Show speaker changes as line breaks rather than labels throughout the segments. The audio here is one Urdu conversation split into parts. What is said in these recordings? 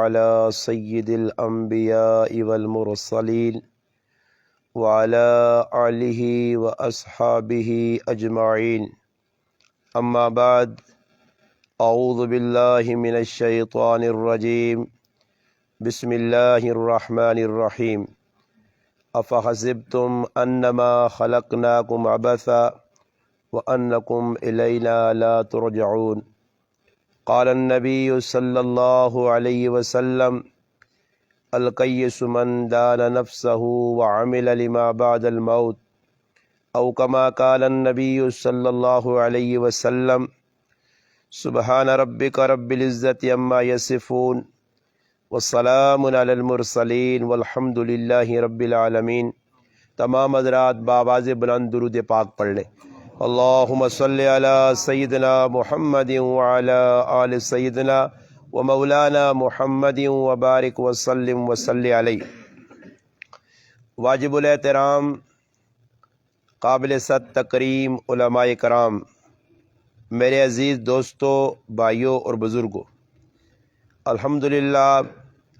على سيد الأنبياء والمرسلين وعلى آله وأصحابه أجمعين. أما بعد، أعوذ بالله من الشيطان الرجيم. بسم الله الرحمن الرحيم. أفحسبتم أنما خلقناكم عبثا وأنكم إلينا لا ترجعون. قال النبي صلى الله عليه وسلم: القيس من دان نفسه وعمل لما بعد الموت، أو كما قال النبي صلى الله عليه وسلم: سبحان ربك رب العزة عما يصفون والسلام علی المرسلین والحمد للہ رب العالمین. تمام حضرات بآواز بلند درود پاک پڑھ لیں. اللہم صلی علی سیدنا محمد وعلی آل سیدنا و مولانا محمد وبارک وسلم وصلی علیہ. واجب الاحترام قابل صد تکریم علماء کرام، میرے عزیز دوستوں، بھائیوں اور بزرگوں، الحمدللہ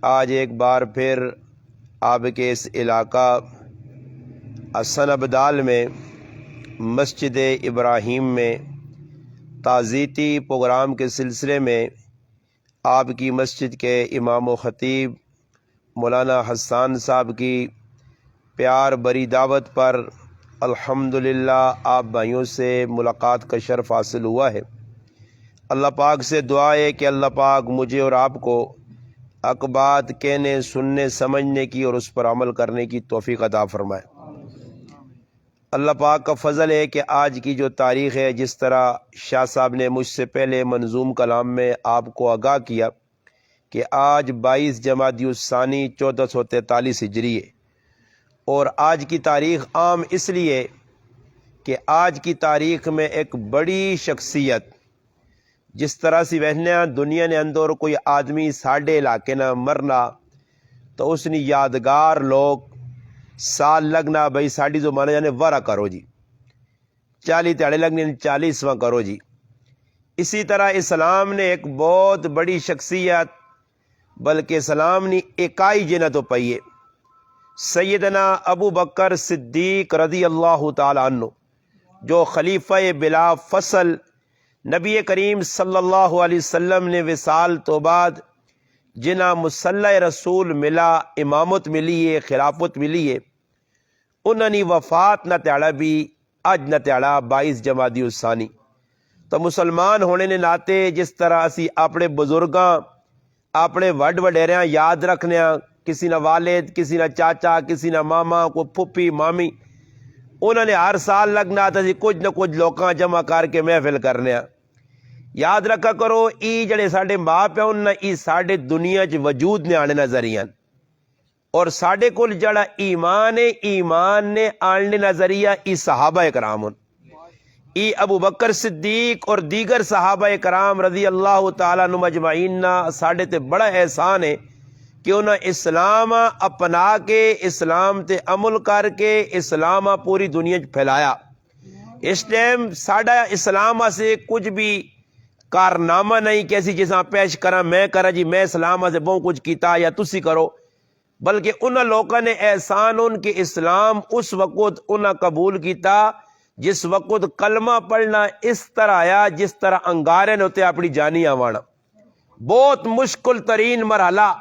آج ایک بار پھر آپ کے اس علاقہ حسن ابدال میں مسجد ابراہیم میں تعزیتی پروگرام کے سلسلے میں آپ کی مسجد کے امام و خطیب مولانا حسان صاحب کی پیار بری دعوت پر الحمدللہ آپ بھائیوں سے ملاقات کا شرف حاصل ہوا ہے. اللہ پاک سے دعا ہے کہ اللہ پاک مجھے اور آپ کو حق بات کہنے، سننے، سمجھنے کی اور اس پر عمل کرنے کی توفیق عطا فرمائے. اللہ پاک کا فضل ہے کہ آج کی جو تاریخ ہے، جس طرح شاہ صاحب نے مجھ سے پہلے منظوم کلام میں آپ کو آگاہ کیا کہ آج 22 جمادی الثانی 1443 ہجری ہے، اور آج کی تاریخ عام اس لیے کہ آج کی تاریخ میں ایک بڑی شخصیت، جس طرح سے وہنیا دنیا نے اندر کوئی آدمی ساڑھے علاقے نہ مرنا تو اس نے یادگار لوگ سال لگنا بھائی ساڑھی جو مانا جانے ورہ کرو جی، 40 تیڑے لگنے 40واں کرو جی. اسی طرح اسلام نے ایک بہت بڑی شخصیت، بلکہ اسلام نے اکائی جنہ تو پائیے، سیدنا ابو بکر صدیق رضی اللہ تعالی عنہ، جو خلیفہ بلا فصل نبی کریم صلی اللہ علیہ وسلم نے وصال تو بعد جنہ مصلی رسول ملا، امامت ملی ہے، خلافت ملی ہے، انہوں نے وفات نہ تیڑا بھی اج نہ تیڑا 22 جمادی الثانی. تو مسلمان ہونے نے ناتے جس طرح اسی اپنے بزرگاں، اپنے وڈ وڈیریاں یاد رکھنے، کسی نہ والد، کسی نہ چاچا، کسی نہ ماما، کو پھپھی مامی، انہوں نے ہر سال لگنا تھا جی کچھ نہ کچھ لوکاں جمع کر کے محفل کرنے. یاد رکھا کرو ای جڑے ساڈے ماں پیو انہاں ای ساڈے دنیا چ وجود نے آنے نظریہ، اور ساڈے کول جڑا ایمان ہے، ایمان نے آنے نظریہ ای صحابہ کرام، ای ابو بکر صدیق اور دیگر صحابہ کرام رضی اللہ تعالیٰ عنہم اجمعین. ساڈے تے بڑا احسان ہے کہ انہاں اسلام اپنا کے، اسلام تے عمل کر کے اسلام پوری دنیا چ پھیلایا. اس ٹائم ساڈا اسلام سے کچھ بھی کارنامہ نہیں کہ اسی جیسا پیش کرا میں کرا جی میں اسلام سے بہت کچھ کیتا یا تسی کرو، بلکہ انہاں لوگوں نے احسان ان کے اسلام اس وقت انہاں قبول کیتا جس وقت کلمہ پڑھنا اس طرح آیا جس طرح انگارے نے ہوتے اپنی جانی آوانا. بہت مشکل ترین مرحلہ،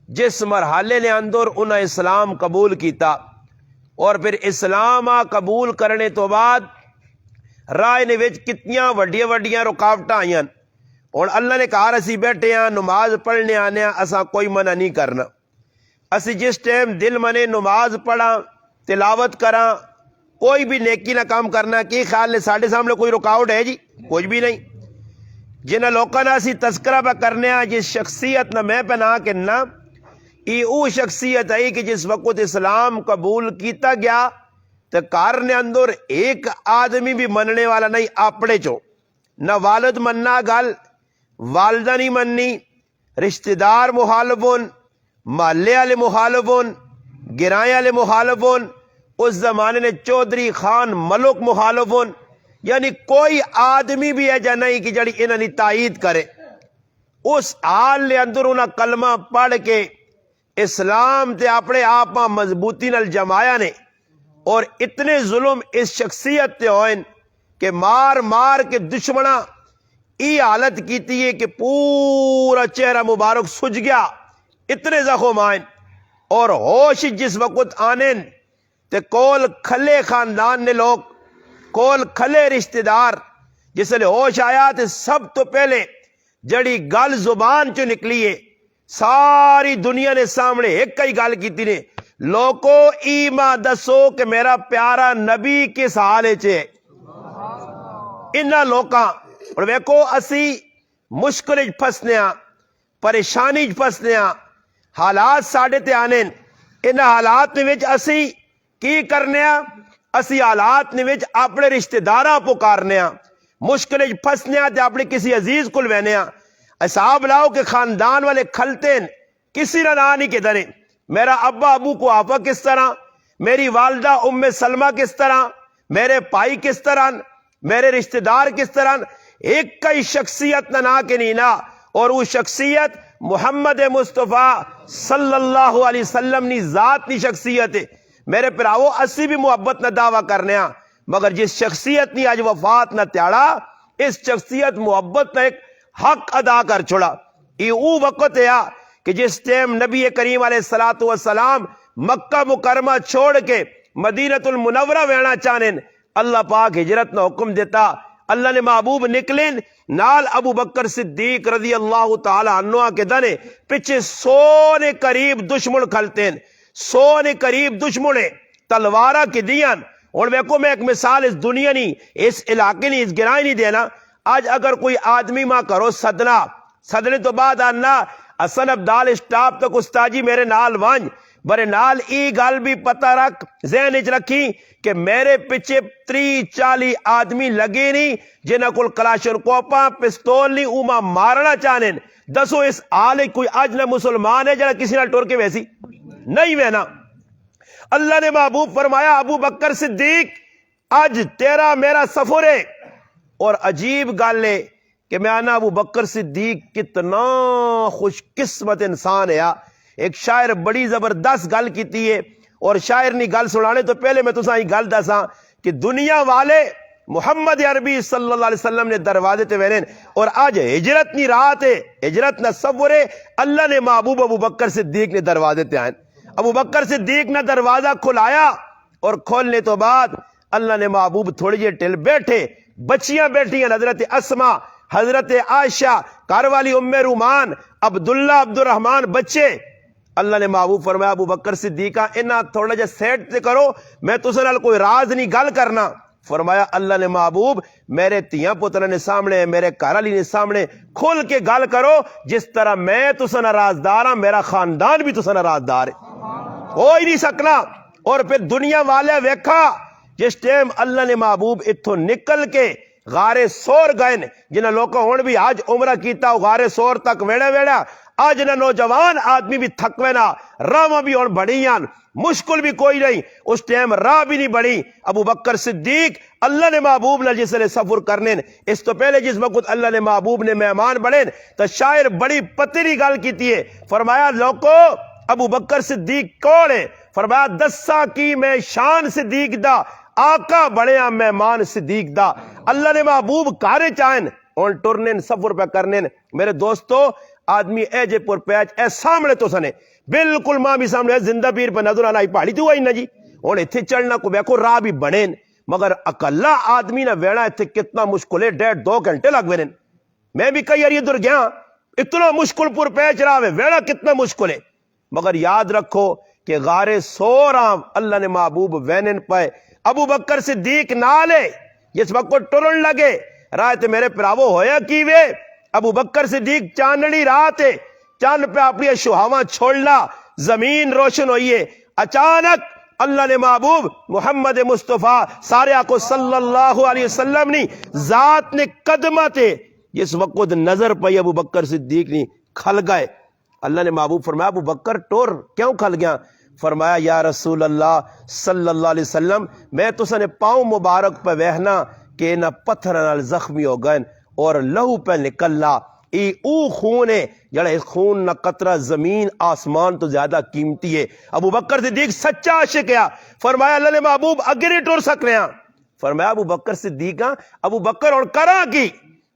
جس مرحلے نے اندر انہاں اسلام قبول کیتا، اور پھر اسلام قبول کرنے تو بعد راہ نے وچ کتنیاں وڈیاں وڈیاں رکاوٹاں آئیاں. اور اللہ نے کہا اسی بیٹھے ہیں نماز پڑھنے آنے اساں کوئی منع نہیں کرنا. اسی جس ٹائم دل منے نماز پڑھا، تلاوت کرا، کوئی بھی نیکی نہ کام کرنا، کی خیال نے ساڑھے سامنے کوئی رکاوٹ ہے جی؟ کچھ بھی نہیں. جنہاں لوکاں نہ اسی تذکرہ پہ کرنے ہیں جس شخصیت نہ میں پہ نہ کہنا، ای او شخصیت ہے کہ جس وقت اسلام قبول کیتا گیا تو کار نے اندر ایک آدمی بھی مننے والا نہیں اپنے چو، نہ والد مننا گل، والدہ نہیں مننی، رشتہ دار مخالفون، محلے والے مخالفون، گرائیں والے مخالفون، اس زمانے نے چودھری خان ملک مخالفون، یعنی کوئی آدمی بھی ہے جا نہیں کہ جڑی انہوں نے تائید کرے. اس حال دے اندر انہاں کلمہ پڑھ کے اسلام تے اپنے آپ مضبوطی نال جمایا نے، اور اتنے ظلم اس شخصیت تے ہوئے کہ مار مار کے دشمناں ای حالت کیتی ہے کہ پورا چہرہ مبارک سج گیا، اتنے زخم آئیں، اور ہوش جس وقت آنے تے کول کھلے خاندان نے لوگ، کول کھلے رشتہ دار، جس لئے ہوش آیا تے سب تو پہلے جڑی گل زبان چو نکلی ہے ساری دنیا نے سامنے ایک کئی گل کیتی نے، لوکو ایما دسو کہ میرا پیارا نبی کس حالے چھے انہاں لوکاں۔ اور ویکو اسی مشکل پھسنے ہاں، پریشانی پھسنے ہاں، حالات ساڑھے تے آنے، انہاں حالات میں وچ اسی کی کرنے ہاں؟ اسی حالات میں وچ اپنے رشتہ داراں پکارنے ہاں، مشکل پھسنے ہاں تے اپنے کسی عزیز کل وینے ہاں۔ حساب لاؤ کہ خاندان والے کھلتے ہیں، کسی نہ نہیں کہ دریں، میرا ابا ابو کو آپا کس طرح، میری والدہ ام سلمہ کس طرح، میرے بھائی کس طرح، میرے رشتہ دار کس طرح، ایک کئی شخصیت نہ کہ نینا، اور وہ شخصیت محمد مصطفیٰ صلی اللہ علیہ وسلم نی ذات نی شخصیت ہے۔ میرے پراؤ اسی بھی محبت نہ دعویٰ کرنے ہاں، مگر جس شخصیت نی آج وفات نہ تیاڑا، اس شخصیت محبت نہ ایک حق ادا کر چھوڑا۔ یہ وہ وقت ہے کہ جس ٹائم نبی کریم علیہ السلام مکہ مکرمہ چھوڑ کے مدینہ المنورہ وینا چاہنے، اللہ پاک ہجرت نہ حکم دیتا، اللہ نے محبوب نکلیں نال ابو بکر صدیق رضی اللہ تعالی عنہ کے دنے پچھے سونے قریب دشمن کھلتے ہیں، سونے قریب دشمن تلوارہ کی دیان۔ اور ویکو میں ایک مثال اس دنیا نہیں، اس علاقے نہیں، اس گرائے نہیں دینا، آج اگر کوئی آدمی ماں کرو صدنے تو بعد آنا حسن عبدال اسٹاپ تک استاجی میرے نال وانج برے نال ای گل بھی پتہ رکھ، ذہن اچ رکھی کہ میرے پیچھے 30-40 آدمی لگے نہیں جنہاں کل کلاشن کوپاں پستول نہیں اوما مارنا چاہنے، دسو اس آلے کوئی آج نہ مسلمان ہے جنہاں کسی نہ ٹور کے ویسی نہیں وینا۔ اللہ نے محبوب فرمایا ابو بکر صدیق آج تیرا میرا سفر ہے، اور عجیب گل ہے کہ میں آنا ابو بکر صدیق کتنا خوش قسمت انسان ہے۔ ایک شاعر بڑی زبردست گل کیتی ہے، اور شاعر نے گل سنانے تو پہلے میں تساں گل دساں کہ دنیا والے محمد عربی صلی اللہ علیہ وسلم نے دروازے تے وینن، اور آج ہجرت نی رات ہے، ہجرت نہ سفر ہے، اللہ نے محبوب ابو بکر صدیق نے دروازے تے آئیں، ابو بکر صدیق نے دروازہ کھلایا، اور کھولنے تو بعد اللہ نے محبوب تھوڑی جے ٹل بیٹھے، بچیاں بیٹھی ہیں، حضرت اسما، حضرت عائشہ، گھر والی ام رومان، عبداللہ عبد الرحمن بچے۔ اللہ نے محبوب فرمایا ابو بکر صدیقہ انہاں تھوڑا جا سیٹ تے کرو، میں تساں نال کوئی راز نہیں گل کرنا۔ فرمایا اللہ نے محبوب میرے تیاں پترہ نے سامنے، میرے گھر والی نے سامنے کھل کے گل کرو، جس طرح میں تساں نال رازدار ہاں میرا خاندان بھی تساں نال رازدار ہے، ہو ہی نہیں سکنا۔ اور پھر دنیا والے ویکھا جس ٹائم اللہ نے محبوب اتھوں نکل کے غار سور گئے، جنہاں لوگوں ہون بھی آج عمرہ کیتا غار سور تک ویڑا ویڑا، آج نہ نوجوان آدمی بھی تھکوے نہ، راہ بھی ہون بڑیاں، مشکل بھی کوئی نہیں، اس ٹائم راہ بھی نہیں بڑی۔ ابو بکر صدیق اللہ نے محبوب نے جس نے سفر کرنے، اس تو پہلے جس وقت اللہ نے محبوب نے مہمان بڑھے تو شاعر بڑی پتری گل کیتی ہے، فرمایا لوکو ابو بکر صدیق کون ہے؟ فرمایا دسا کی میں شان صدیق دا، آقا بڑھیا مہمان صدیق دا۔ اللہ نے محبوب کارے چاہیں اور ٹرنے سفر پہ کرنے۔ میرے دوستو آدمی اے جے پر پیچ اے سامنے تو سنے بالکل ماں بھی سامنے زندہ پیر پہ نظر آنا ہی پہاڑی تو آئی نا جی، اور اتھے چڑھنا کو بیکو راہ بھی بڑھیں، مگر اکلا آدمی نہ ویڑا اتھے کتنا مشکل ہے، 1.5-2 گھنٹے لگ ویرن۔ میں بھی کئی اری در گیا، اتنا مشکل پر پیچ رہا ہے، ویڑا کتنا مشکل ہے، مگر یاد رکھو کہ غار سورام اللہ نے محبوب وینن پائے، ابو بکر صدیق نالے جس وقت کو ٹرن لگے رات میرے پراوو ہویا کیوے، ابو بکر صدیق چاندنی رات ہے، چاند پہ اپنی شہاواں چھوڑنا، زمین روشن ہوئی ہے، اچانک اللہ نے محبوب محمد مصطفیٰ سارے آکو صلی اللہ علیہ وسلم نے ذات نے قدمہ تے جس وقت نظر پئی ابو بکر صدیق نے کھل گئے۔ اللہ نے محبوب فرمایا ابو بکر ٹور کیوں کھل گیا؟ فرمایا یا رسول اللہ صلی اللہ علیہ وسلم میں تو سنے پاؤں مبارک پہ وہنا کہ نہ پتھر نال زخمی ہو گئے اور لہو پہ نکلنا، او خون ہے جڑا اس خون نہ قطرہ زمین آسمان تو زیادہ قیمتی ہے۔ ابو بکر صدیق سچا عاشق ہے، فرمایا اللہ نے محبوب اگے نہیں ٹر سک رہے ہیں، فرمایا ابو بکر صدیق ابو بکر اور کرا کی،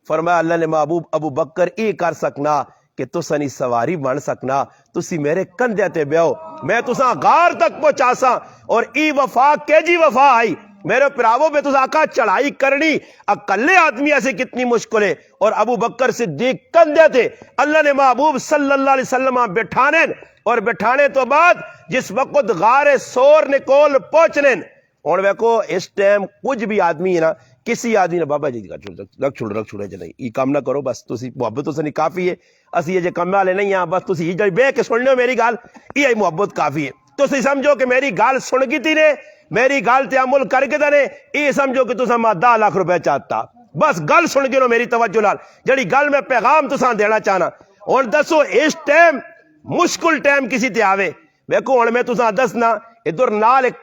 فرمایا اللہ نے محبوب ابو بکر یہ کر سکنا کہ تسا نہیں سواری بن سکنا، تسی میرے کندھے تے بیاؤ، میں تسا غار تک پہنچا سا، اور ای وفا کہ جی وفا آئی میرے پراووں پہ تسا آقا چڑھائی کرنی اکلے آدمی ایسے کتنی مشکل ہے، اور ابو بکر صدیق کندھے تے اللہ نے محبوب صلی اللہ علیہ وسلم بٹھانے، اور بٹھانے تو بعد جس وقت غار سور نے کول پہنچنے، اور ویکو اس ٹائم کچھ بھی آدمی ہے نا، کسی آدمی نے بابا جی رکھ چھوڑے جی نہیں یہ کام نہ کرو، بس تسی محبت تو نہیں کافی ہے، اسی یہ جے کام والے نہیں ہیں، بس تسی یہ بے کے سن لو میری گال، یہ محبت کافی ہے، تسی سمجھو کہ میری گال سن گی تھی نے، میری گال تے عمل کر کے نے، یہ سمجھو کہ تسا میں 10 لاکھ روپے چاہتا، بس گل سن کے نو میری توجہ نال جڑی گل میں پیغام تسا دینا چاہنا۔ اور دسو اس ٹائم مشکل ٹائم کسی تے آوے، ویکو ہن میں تسا دسنا ادھر نال ایک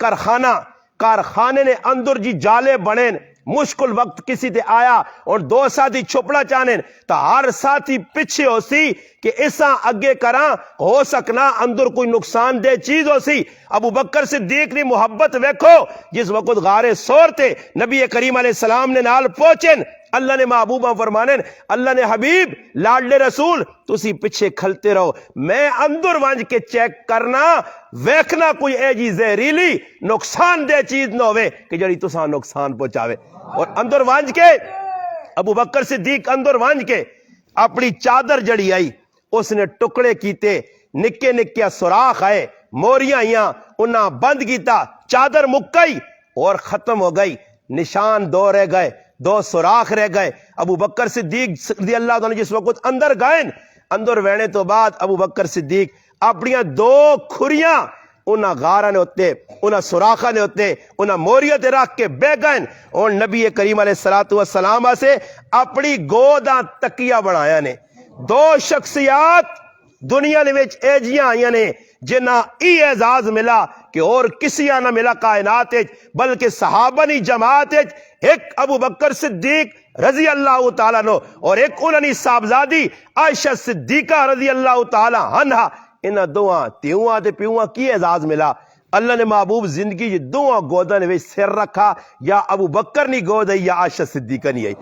کارخانے نے اندر جی جالے بنے، مشکل وقت کسی تے آیا اور 2 ساتھی چھپڑا چاہنے تا ہر ساتھی پیچھے ہو سی کہ اساں اگے کراں ہو سکنا اندر کوئی نقصان دہ چیز ہو سی۔ ابو بکر صدیق نے محبت ویکھو، جس وقت غار سور تے نبی کریم علیہ السلام نے نال پہنچن، اللہ نے محبوبہ فرمانے اللہ نے حبیب لاڈلے رسول تسی پیچھے کھلتے رہو، میں اندر وانج کے چیک کرنا ویکھنا کوئی اے جی زہریلی نقصان دہ چیز نہ ہوئے کہ جڑی تساں نقصان پہنچاوے۔ اور اندر وانج کے ابو بکر صدیق اندر وانج کے اپنی چادر جڑی آئی اس نے ٹکڑے کیتے، نکے نکے سوراخ آئے، موریاں آئیاں انہاں بند کیتا، چادر مکئی اور ختم ہو گئی، نشان 2 رہ گئے، 2 سوراخ رہ گئے۔ ابو بکر صدیق رضی اللہ عنہ جس وقت اندر گئے، اندر وینے تو بعد ابو بکر صدیق اپنیاں 2 کھریاں انہاں غاراں نے ہوتے، انہاں سوراخاں نے ہوتے، انہاں موریاں تے رکھ کے بہ گئے، اور نبی کریم علیہ السلام سے اپنی گوداں تکیہ بنایا نے۔ 2 شخصیات دنیا نے وچ ایجیاں آئیاں نے جنہاں ای اعزاز ملا کہ اور کسی نہ ملا کائنات بلکہ صحابہ نی جماعت، ایک ابو بکر صدیق رضی اللہ تعالیٰ عنہ اور ایک انہی صاحبزادی عائشہ صدیقہ رضی اللہ تعالیٰ عنہ، انہاں دوہاں تیواں تے پیواں کی اعزاز ملا۔ اللہ نے محبوب زندگی جی دوہاں گوداں نے وچ سر رکھا، یا ابو بکر نی گود آئی یا عائشہ صدیقہ نی آئی،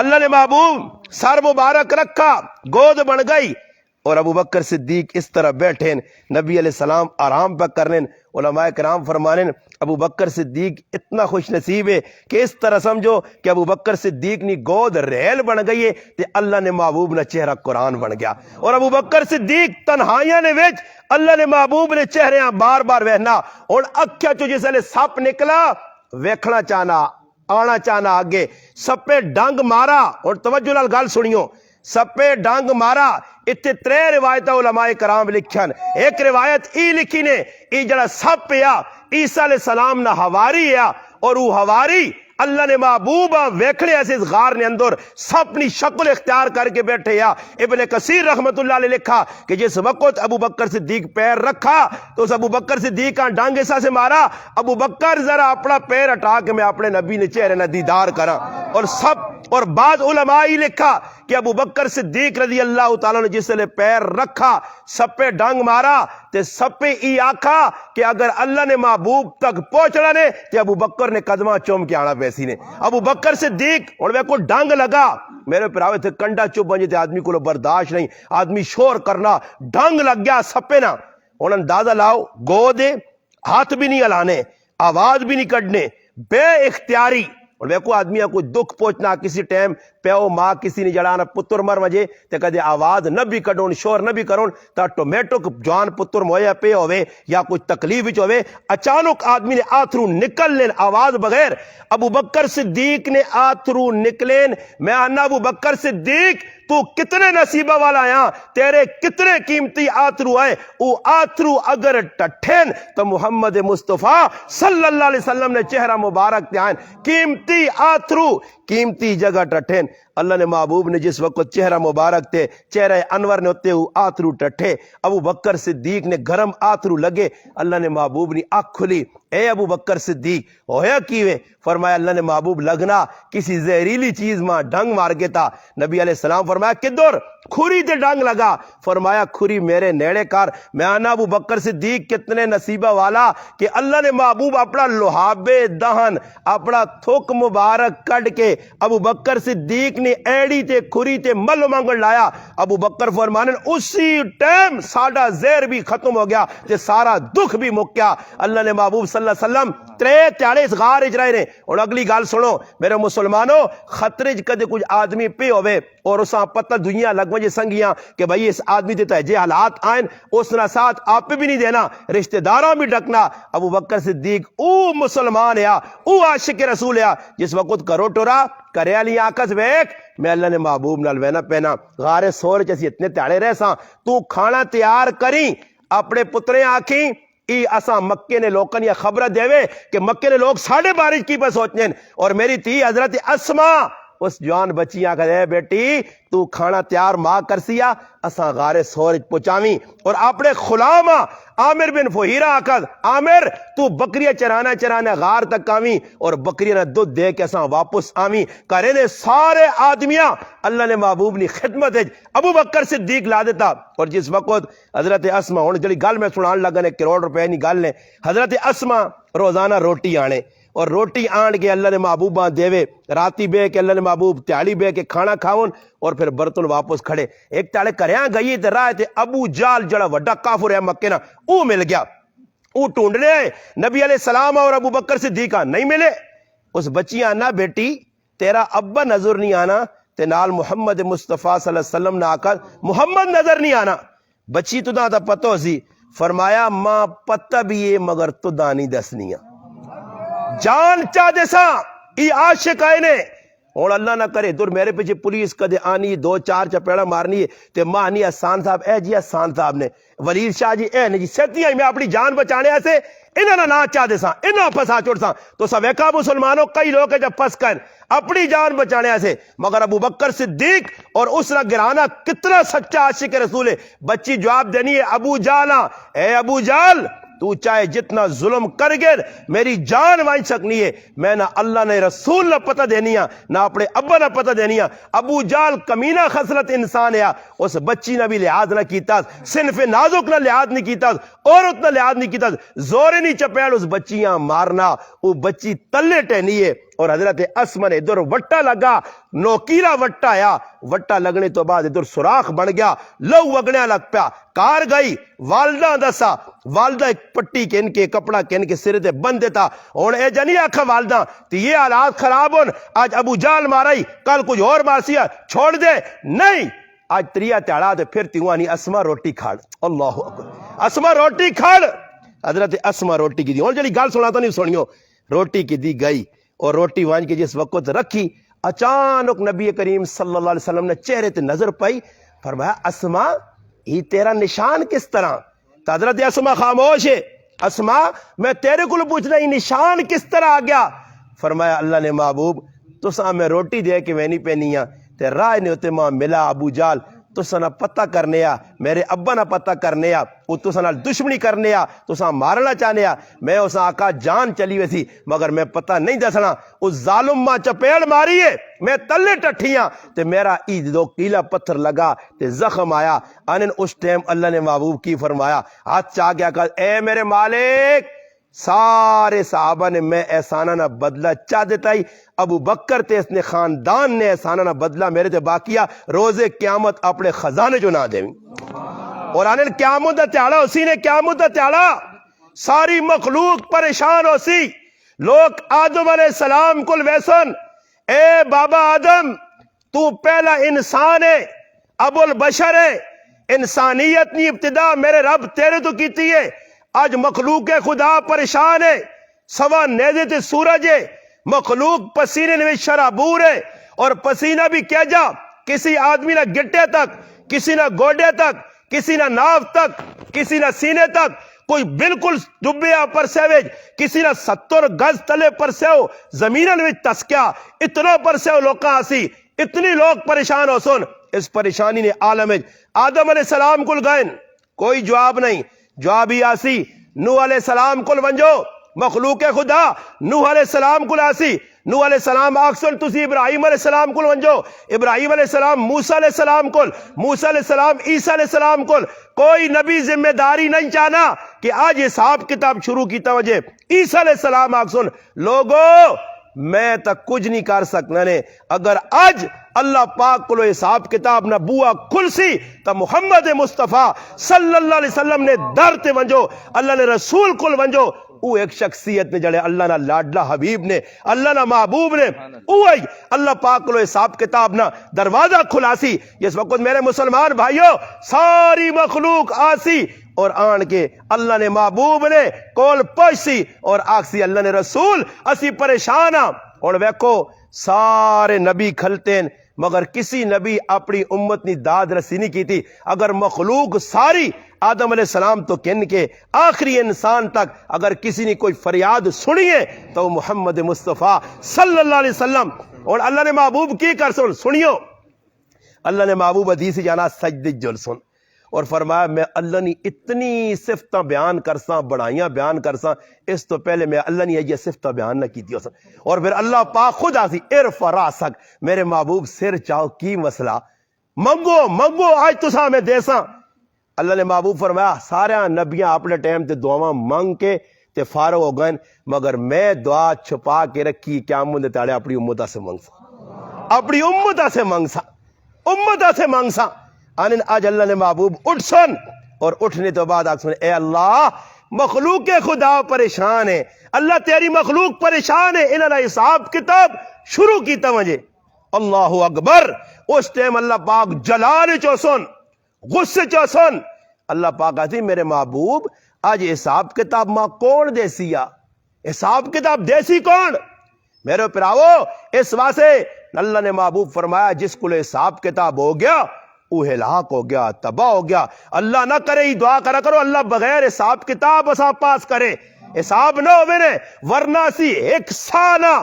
اللہ نے محبوب سر مبارک رکھا، گود بن گئی، اور ابو بکر صدیق اس طرح بیٹھیں، نبی علیہ السلام آرام پہ کرنے، علماء کرام فرمانے ابو بکر صدیق اتنا خوش نصیب ہے کہ اس طرح سمجھو کہ ابو بکر صدیق نی گود ریل بن گئی ہے تے اللہ نے محبوب نہ چہرہ قرآن بن گیا، اور ابو بکر صدیق تنہائیاں نے وچ اللہ نے محبوب نے چہرے بار بار وہنا، اور اکھیا چو جس لے سپ نکلا ویکھنا چاہنا آنا چاہنا آگے، سپے ڈنگ مارا، اور توجہ نال گل سنیو، سپے ڈنگ مارا۔ اتنے 3 روایتہ علماء کرام لکھن، ایک روایت ای لکھی نے ای جڑا سپ پیا عیسیٰ علیہ السلام نہ ہواری ہے، اور وہ ہواری اللہ نے محبوبہ ویکھنے ایسے اس غار نے اندر سپنی شکل اختیار کر کے بیٹھے یا۔ ابن کثیر رحمت اللہ علیہ لکھا کہ جس وقت ابو بکر صدیق پیر رکھا تو اس ابو بکر صدیق کا ڈانگ ایسا سے مارا، ابو بکر ذرا اپنا پیر ہٹا کے میں اپنے نبی نے چہرے نہ دیدار کرا، اور سب اور بعض علماء ہی لکھا کہ ابو بکر صدیق رضی اللہ تعالیٰ نے جس نے پیر رکھا سپے ڈانگ مارا تے سپے ای آکھا کہ اگر اللہ نے محبوب تک پہنچنا نے تے ابو بکر نے قدمہ چوم کے آنا پیسی نے۔ ابو بکر صدیق اور میں کو ڈانگ لگا، میرے پراوے تھے کنڈا چوب بنجے تے آدمی کو برداشت نہیں، آدمی شور کرنا، ڈانگ لگ گیا سپے نا، انہوں اندازہ لاؤ گو دے ہاتھ بھی نہیں ہلانے، آواز بھی نہیں کڈنے، بے اختیاری، اور ویکو آدمی کوئی دکھ پہنچنا کسی ٹائم پیو ماں کسی نے جڑانا پتر مر وجے تے کدے آواز نہ بھی کڈون شور نہ بھی کرون تا ٹومیٹک جوان پتر مویا پہ ہوئے یا کوئی تکلیف وچ ہوئے، اچانک آدمی نے آتھرو نکل لین آواز بغیر، ابو بکر صدیق نے آتھرو نکلین، میں آنا ابو بکر صدیق تو کتنے نصیبہ والا آیا، تیرے کتنے قیمتی آتھرو آئے، او آتھرو اگر ٹٹھین تو محمد مصطفیٰ صلی اللہ علیہ وسلم نے چہرہ مبارک تے آئین، قیمتی آتھرو قیمتی جگہ ٹٹھین۔ اللہ نے محبوب نے جس وقت چہرہ مبارک تھے چہرہ انور نے ہوتے ہوئے آترو ٹٹھے، ابو بکر صدیق نے گرم آترو لگے، اللہ نے محبوب نے آنکھ کھلی، اے ابو بکر صدیق ہویا کیویں؟ فرمایا اللہ نے محبوب لگنا کسی زہریلی چیز ماں ڈنگ مار کے تھا۔ نبی علیہ السلام فرمایا کدھر؟ کھری تے ڈنگ لگا۔ فرمایا کھری میرے نیڑے کر۔ میں آنا ابو بکر صدیق کتنے نصیبہ والا کہ اللہ نے محبوب اپنا لوہابے دہن اپنا تھوک مبارک کڈ کے ابو بکر صدیق نے ایڑی تے کھری تے ملو منگل لایا۔ ابو بکر فرمانے اسی ٹائم ساڈا زہر بھی ختم ہو گیا تے سارا دکھ بھی مک گیا۔ اللہ نے محبوب صلی اللہ علیہ وسلم 3 تیاڑے اس غار اچ رہے نے۔ اور اگلی گل سنو میرے مسلمانوں، خطرے چ کدے کچھ آدمی پہ ہوئے اور اساں پتہ دنیا لگ وجے سنگیاں کہ بھائی اس آدمی تے تہجے حالات آئیں، اس نہ ساتھ آپ بھی نہیں دینا، رشتہ داراں بھی ڈکنا۔ ابو بکر صدیق او مسلمان ہے، او عاشق رسول ہے جس وقت کرو ٹورا کرے علی آکس ویک میں اللہ نے محبوب نال وینا پینا غار سور چ اسی اتنے تیاڑے رہ ساں، تو کھانا تیار کریں اپنے پتریں آکھیں ای اساں مکے نے لوکاں یا خبر دیوے کہ مکے نے لوگ ساڑھے بارش کی پہ سوچنے۔ اور میری تھی حضرت اسما اس جوان بچیاں کہے بیٹی تو کھانا تیار ماں کر سیا اساں غار سورج پہنچاویں۔ اور اپنے غلام عامر بن فہیرہ آکد عامر تو بکریاں چرانا غار تک آویں اور بکریاں نہ دودھ دے کے اساں واپس آویں۔ کرے نے سارے آدمیاں اللہ نے محبوب نی خدمت ابو بکر صدیق لا دیتا۔ اور جس وقت حضرت اسما ہن جڑی گل میں سنان لگا نے کروڑ روپے نی گل نے، حضرت اسما روزانہ روٹی آنے اور روٹی آن کے اللہ نے محبوبہ دیوے، راتی بے کے اللہ نے محبوب تیاڑی بے کے کھانا کھاون اور پھر برتن واپس کھڑے۔ ایک تیاڑے کریاں گئی تے راہ تے ابو جال جڑا وڈا کافر ہے مکے نا او مل گیا۔ او ٹونڈنے آئے نبی علیہ السلام اور ابو بکر صدیقہ نہیں ملے۔ اس بچیاں نا بیٹی تیرا ابا نظر نہیں آنا تے نال محمد مصطفیٰ صلی اللہ علیہ وسلم نے آکر محمد نظر نہیں آنا۔ بچی تو دا پتہ ہو سی، فرمایا ماں پتہ بھی ہے مگر تو دانی دسنیاں جان چاہ دے سا ای عاشق آئے نے۔ اور اللہ نہ کرے دور میرے پیچھے پولیس کدے آنی 2-4 چپیڑا مارنی ہے تے ماں نہیں احسان صاحب اے جی احسان صاحب نے ولید شاہ جی اے نے جی سیتیاں میں اپنی جان بچانے ایسے انہاں نہ چاہ دے سا انہاں پھسا چھوڑ سا۔ تو سا ویکھا مسلمانوں کئی لوگ جب پھس کر اپنی جان بچانے ایسے، مگر ابو بکر صدیق اور اس نہ گرانا کتنا سچا عاشق رسول ہے۔ بچی جواب دینی ہے ابو جالا، اے ابو جال تو چاہے جتنا ظلم کر گر میری جان وائن سکنی ہے، میں نہ اللہ نے رسول نہ پتہ دینیا نہ اپنے ابا نہ پتہ دینیا۔ ابو جال کمینہ خصلت انسان ہے، اس بچی نہ بھی لحاظ نہ کیتا، صنف نازک نہ لحاظ نہیں کیتا، عورت نہ لحاظ نہیں کیتا، زورے نہیں چپیڑ اس بچیاں مارنا، وہ بچی تلے ٹہنی ہے۔ اور حضرت اسما نے ادھر وٹا لگا، نوکیلا وٹا آیا، وٹا لگنے تو بعد ادھر سوراخ بن گیا، لو وگنے لگ پیا، کار گئی والدہ دسا، والدہ ایک پٹی کہن کے کپڑا کہن کے سرے تے بند دیتا۔ اور اے جنی آکھا والدہ تی یہ حالات خراب ہون، آج ابو جال مارائی کل کچھ اور مارسیا چھوڑ دے، نہیں آج تریا تیڑا دے پھر تیوانی اسما روٹی کھاڑ، اللہ اکبر، اسما روٹی کھاڑ۔ حضرت اسما روٹی کی دی، اور جڑی گال سنا تو نہیں سنیو، روٹی کی دی گئی اور روٹی وانج کے جس وقت رکھی اچانک نبی کریم صلی اللہ علیہ وسلم نے چہرے تے نظر پائی، فرمایا اسما یہ تیرا نشان کس طرح؟ تو حضرت اسما خاموش ہے۔ اسما میں تیرے کو پوچھنا یہ نشان کس طرح آ گیا؟ فرمایا اللہ نے محبوب تو سا میں روٹی دے کے وینی پینیا تے رائے نے ہوتے ماں ملا ابو جال تو سا پتہ کرنے آ، میرے ابا نہ پتہ کرنے آ، وہ تو سا دشمنی کرنے آ، تو سا مارنا چاہنے آ، میں اس آقا جان چلی ویسی مگر میں پتہ نہیں دسنا، اس ظالم ماں چپیڑ ماری ہے، میں تلے ٹٹھیاں تے میرا عید 2 کیلا پتھر لگا تے زخم آیا۔ انن اس ٹائم اللہ نے محبوب کی فرمایا، ہاتھ چاہ گیا کہ اے میرے مالک، سارے صحابہ نے میں احسانہ نہ بدلہ چاہ دیتا ہی، ابو بکر تے اس نے خاندان نے احسانہ نہ بدلہ میرے تے باقیہ روز قیامت اپنے خزانے جو نہ دیں۔ اور آنن قیامت دا تیاڑا اسی نے قیامت دا تیاڑا ساری مخلوق پریشان ہو سی، لوگ آدم علیہ السلام کل ویسن اے بابا آدم تو پہلا انسان ہے، ابو البشر ہے، انسانیت نی ابتدا میرے رب تیرے تو کیتی ہے، آج مخلوق خدا پریشان ہے، سوا نیزے تے سورج ہے، مخلوق پسینے میں شرابور ہے، اور پسینہ بھی کیا جا کسی آدمی نہ گٹے تک، کسی نہ گوڈے تک، کسی نہ ناف تک، کسی نہ سینے تک، کوئی بالکل ڈبیا پر سیویج، کسی نہ 70 گز تلے پر سیو زمینن وچ تسکیا، اتنا پر سیو لوکاں آسی، اتنی لوگ پریشان ہو سن اس پریشانی نے عالم آدم علیہ السلام کل گئن کوئی جواب نہیں جواب ہی آسی نوح علیہ السلام کل ونجو مخلوق خدا نوح علیہ السلام کل آسی نوح علیہ السلام آکسن تسی ابراہیم علیہ السلام کل ونجو ابراہیم علیہ السلام موسیٰ علیہ السلام کل موسیٰ علیہ السلام عیسیٰ علیہ السلام کل کوئی نبی ذمہ داری نہیں چاہنا کہ آج حساب کتاب شروع کیتا وجہ عیسیٰ علیہ السلام آکسن لوگو میں تک کچھ نہیں کر سکنا نے اگر آج اللہ پاک کو حساب کتاب نہ بوا کھلسی تو محمد مصطفیٰ صلی اللہ علیہ وسلم نے در تے ونجو اللہ نے رسول کل ونجو او ایک شخصیت نے جڑے اللہ نہ لاڈلا حبیب نے اللہ نہ محبوب نے اوہی اللہ پاک کو حساب کتاب نہ دروازہ کھلاسی جس وقت میرے مسلمان بھائیو ساری مخلوق آسی اور آن کے اللہ نے محبوب نے کول پوچھسی اور آکسی اللہ نے رسول اسی پریشان ہاں اور ویکھو سارے نبی کھلتے ہیں مگر کسی نبی اپنی امت نی داد رسی نہیں کی تھی اگر مخلوق ساری آدم علیہ السلام تو کن کے آخری انسان تک اگر کسی نے کوئی فریاد سنیے تو محمد مصطفیٰ صلی اللہ علیہ وسلم اور اللہ نے محبوب کی کر سنیو اللہ نے محبوب حدیث جانا سجد جل سن اور فرمایا میں اللہ نے اتنی صفتہ بیان کرساں بڑائیاں بیان کرساں اس تو پہلے میں اللہ نے یہ صفتہ بیان نہ کی تھی اور پھر اللہ پاک خود آسی ارفع راسک میرے محبوب سر چاہو کی مسئلہ منگو آج تسا میں دیساں اللہ نے محبوب فرمایا سارے نبیاں اپنے ٹائم تے دعاواں منگ کے تے فارغ ہو گئے مگر میں دعا چھپا کے رکھی قیامت دے تاڑے اپنی امتہ سے منگ سا آنن آج اللہ نے محبوب اٹھ سن اور اٹھنے تو بعد آگ سن اے اللہ مخلوق خدا پریشان ہے اللہ تیری مخلوق پریشان ہے انہوں نے حساب کتاب شروع کی توجہ اللہ اکبر اس ٹائم اللہ پاک جلال چوسن غصے چوسن اللہ پاک آتی میرے محبوب آج حساب کتاب ماں کون دیسی حساب کتاب دیسی کون میرے پراؤ اس واسے اللہ نے محبوب فرمایا جس کو حساب کتاب ہو گیا وہ ہلاک ہو گیا تباہ ہو گیا اللہ نہ کرے ہی دعا کرا کرو اللہ بغیر حساب کتاب اسا پاس کرے حساب نہ ہوئے نے ورنہ سی ایک سانہ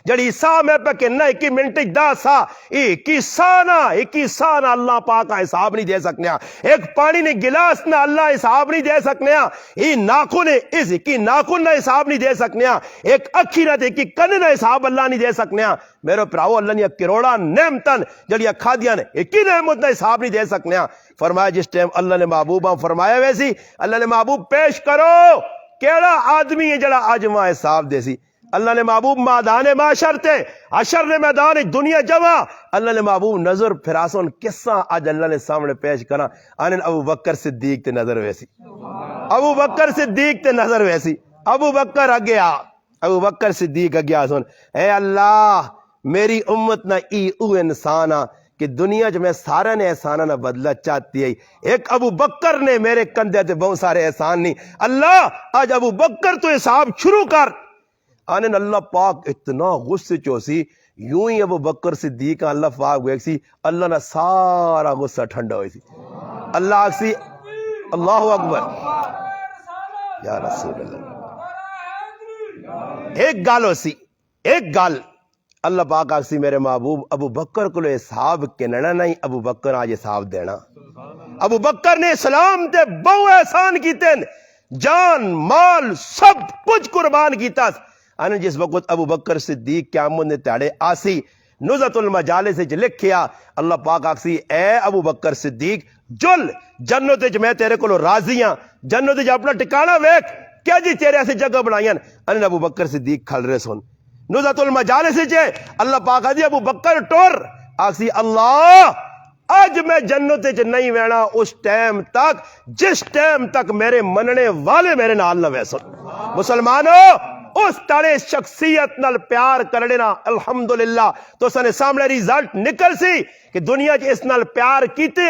جڑی سا میں پہ کہ نہ ایکی منٹ دا سا ایکی سانہ اللہ پاک کا حساب نہیں دے سکنے ایک پانی نے گلاس نہ اللہ حساب نہیں دے سکنے ای ناخن اس کی ناخن نہ حساب نہیں دے سکنے ایک اکھی نہ دے کی کن نہ حساب اللہ نہیں دے سکنے میرے پراؤ اللہ نے کروڑا نعمتن جڑی اکھا دیا نے ایکی نعمت نہ حساب نہیں دے سکنے فرمایا جس ٹائم اللہ نے محبوبہ فرمایا ویسی اللہ نے محبوب پیش کرو کیڑا آدمی ہے جڑا آج وہاں حساب دے سی اللہ نے محبوب میدان معاشر تے حشر نے میدان دنیا جمع اللہ نے محبوب نظر پھراسون قصہ آج اللہ نے سامنے پیش کرا آنن ابو بکر صدیق تے نظر ویسی ابو بکر اگیا ابو بکر صدیق اگیا سن اے اللہ میری امت نہ ای او انسانا کہ دنیا جو میں سارا نے احسانہ نہ بدلہ چاہتی ہے ایک ابو بکر نے میرے کندھے تے بہت سارے احسان نہیں اللہ آج ابو بکر تو حساب شروع کر آنن اللہ پاک اتنا غصے چوسی یوں ہی ابو بکر صدیق اللہ پاک ویکسی اللہ نہ سارا غصہ ٹھنڈا ہوئی سی اللہ آکسی اللہ اکبر یا رسول اللہ ایک گال ہو سی ایک گال اللہ پاک آکسی میرے محبوب ابو بکر کو حساب کننا نہیں ابو بکر آج حساب دینا ابو بکر نے اسلام تے بہو احسان کیتے جان مال سب کچھ قربان کیتا آنے جس وقت ابو بکر صدیق قیامت نے تاڑے آسی نزت المجالس سے لکھیا اللہ پاک آکسی اے ابو بکر صدیق جل جنت وچ میں تیرے کو راضی ہاں جنت وچ اپنا ٹکانا ویکھ کیا جی تیرے ایسی جگہ بنائیاں آنے ابو بکر صدیق کھل رہے سن نزت المجالس سے اللہ پاک آدھی ابو بکر ٹور آکسی اللہ آج میں جنت وچ نہیں وینا اس ٹائم تک جس ٹائم تک میرے مننے والے میرے نال نہ ویسن مسلمانوں اس تڑے شخصیت نال پیار کرنا الحمدللہ تو سنے سامنے ریزلٹ نکل سی کہ دنیا چ اس نال پیار کیتے